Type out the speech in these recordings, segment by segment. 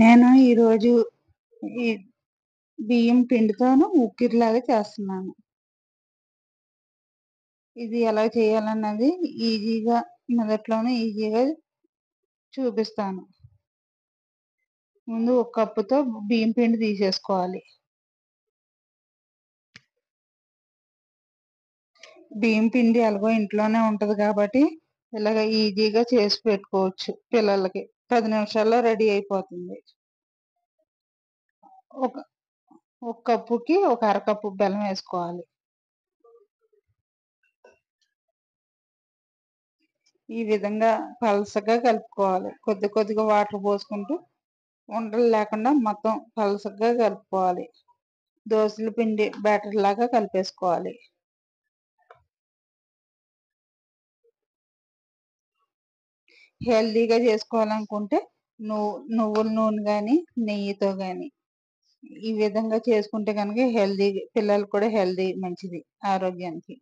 నేను ఈరోజు ఈ బియ్యం పిండితోను ఉక్కిరిలాగా చేస్తున్నాను. ఇది ఎలా చేయాలన్నది మొదట్లోనే ఈజీగా చూపిస్తాను. ముందు ఒక కప్పుతో బియ్యం పిండి తీసేసుకోవాలి. బియ్యం పిండి ఎలాగో ఇంట్లోనే ఉంటది కాబట్టి ఇలాగ ఈజీగా చేసి పెట్టుకోవచ్చు పిల్లలకి. 10 నిమిషాల్లో రెడీ అయిపోతుంది. ఒక ఒక కప్పుకి ఒక అరకప్పు బెల్లం వేసుకోవాలి. ఈ విధంగా పలసగా కలుపుకోవాలి. కొద్ది కొద్దిగా వాటర్ పోసుకుంటూ ఉండలు లేకుండా మొత్తం పలసగా కలుపుకోవాలి. దోసల పిండి బ్యాటర్ లాగా కలిపేసుకోవాలి. హెల్దీగా చేసుకోవాలనుకుంటే నువ్వుల నూనె కానీ నెయ్యితో కానీ ఈ విధంగా చేసుకుంటే కనుక హెల్దీ, పిల్లలు కూడా హెల్దీ, మంచిది ఆరోగ్యానికి.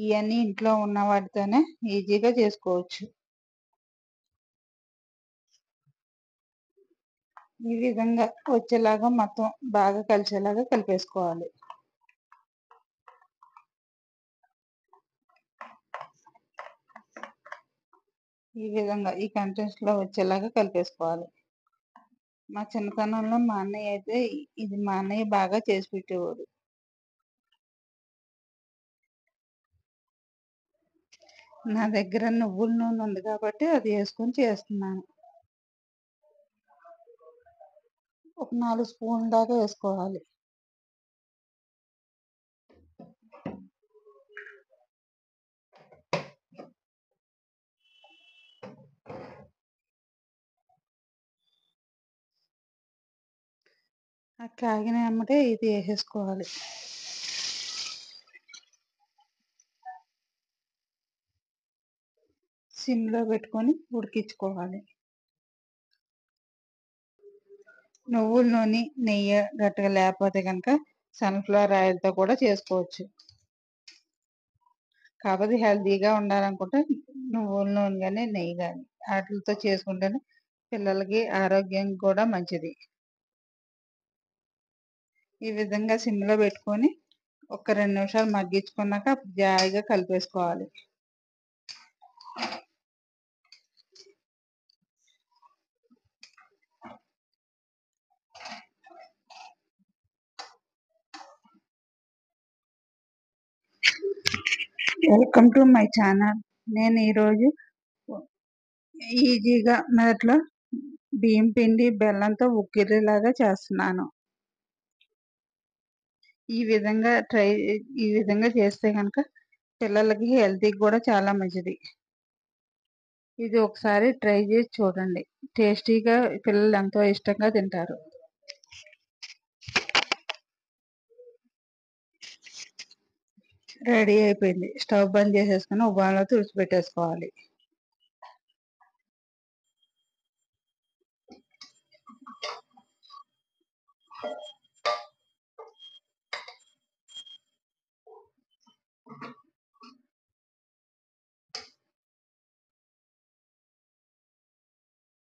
ఇవన్నీ ఇంట్లో ఉన్న వాటితోనే ఈజీగా చేసుకోవచ్చు. ఈ విధంగా వచ్చేలాగా మొత్తం బాగా కలిసేలాగా కలిపేసుకోవాలి. ఈ విధంగా ఈ కంటెంట్స్ లో వచ్చేలాగా కలిపేసుకోవాలి. మా చిన్నతనంలో మా అన్నయ్య అయితే మా అన్నయ్య బాగా చేసి పెట్టేవాడు. నా దగ్గర నువ్వుల నూనె ఉంది కాబట్టి అది వేసుకొని చేస్తున్నాను. ఒక 4 స్పూన్ల దాకా వేసుకోవాలి. ఆ కాగిన ఎమ్మటే ఇది వేసేసుకోవాలి. సిమ్లో పెట్టుకొని ఉడికించుకోవాలి. నువ్వుల నూనె, నెయ్యి గట్టిగా లేకపోతే కనుక సన్ఫ్లవర్ ఆయిల్తో కూడా చేసుకోవచ్చు. కాకపోతే హెల్తీగా ఉండాలనుకుంటే నువ్వుల నూనె కానీ నెయ్యి కానీ వాటితో చేసుకుంటేనే పిల్లలకి ఆరోగ్యం కూడా మంచిది. ఈ విధంగా సిమ్లో పెట్టుకొని ఒక 2 నిమిషాలు మగ్గించుకున్నాక జాయిగా కలిపేసుకోవాలి. Welcome to my channel. నేను ఈరోజు ఈజీగా మొదట్లో బియ్యం పిండి బెల్లంతో ఉక్కిరిలాగా చేస్తున్నాను. ఈ విధంగా చేస్తే కనుక పిల్లలకి హెల్తీ కూడా చాలా మంచిది. ఇది ఒకసారి ట్రై చేసి చూడండి. టేస్టీగా పిల్లలు ఎంతో ఇష్టంగా తింటారు. రెడీ అయిపోయింది. స్టవ్ బంద్ చేసేసుకుని ఒక బౌల్లో తుడిచిపెట్టేసుకోవాలి.